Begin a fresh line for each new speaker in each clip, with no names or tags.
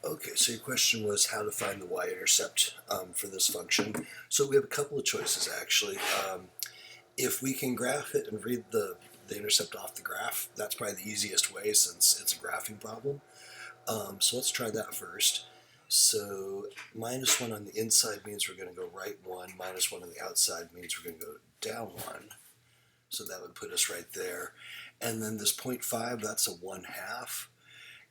Okay, so your question was how to find the y-intercept for this function. So we have a couple of choices actually. If we can graph it and read the intercept off the graph, that's probably the easiest way since it's a graphing problem. So let's try that first. So -1 on the inside means we're going to go right 1, -1 on the outside means we're going to go down 1. So that would put us right there. And then this 0.5, that's a 1/2.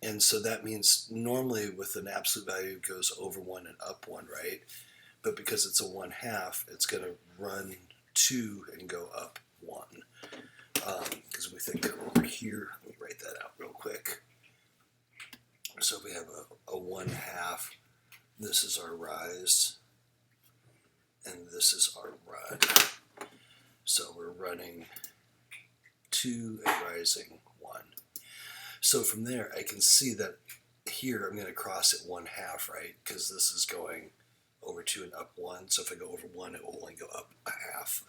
And so that means normally with an absolute value it goes over 1 and up 1, right? But because it's a 1/2, it's going to run 2 and go up 1. Because we think over here, let me write that out real quick. So if we have a 1/2, this is our rise, and this is our run. So we're running 2 and rising 1. So from there, I can see that here I'm going to cross at 1/2, right? Because this is going over 2 and up 1. So if I go over 1, it will only go up 1/2.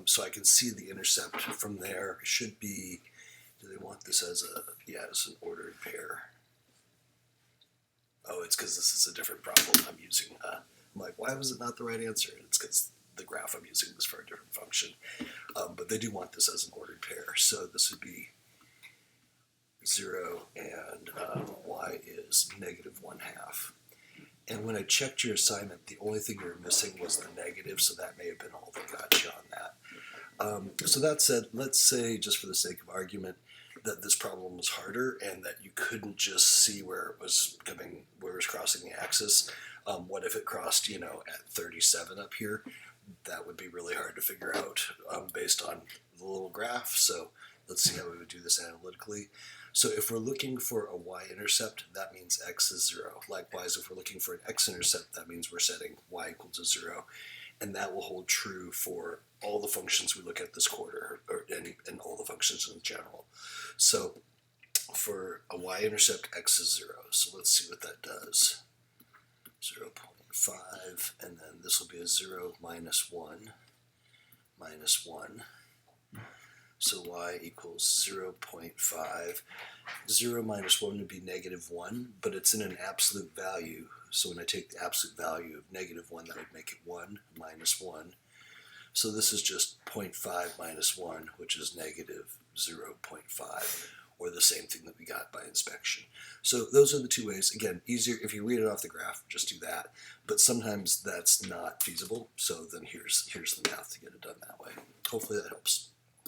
So I can see the intercept from there. It should be, do they want this as as an ordered pair? Oh, it's because this is a different problem I'm using. I'm like, why was it not the right answer? It's because the graph I'm using is for a different function. But they do want this as an ordered pair. So this would be 0 and y is -1/2. And when I checked your assignment, the only thing you were missing was the negative, so that may have been all that got you on that. So that said, let's say, just for the sake of argument, that this problem was harder and that you couldn't just see where it was coming, where it was crossing the axis. What if it crossed, at 37 up here? That would be really hard to figure out based on the little graph. So let's see how we would do this analytically. So if we're looking for a y-intercept, that means x is 0. Likewise, if we're looking for an x-intercept, that means we're setting y equal to 0. And that will hold true for all the functions we look at this quarter, and all the functions in general. So for a y-intercept, x is 0. So let's see what that does. 0.5, and then this will be a 0 minus 1, minus 1. So y equals 0.5. 0 minus 1 would be -1, but it's in an absolute value. So when I take the absolute value of -1, that would make it 1 minus 1. So this is just 0.5 minus 1, which is -0.5, or the same thing that we got by inspection. So those are the two ways. Again, easier if you read it off the graph, just do that. But sometimes that's not feasible. So then here's the math to get it done that way. Hopefully that helps.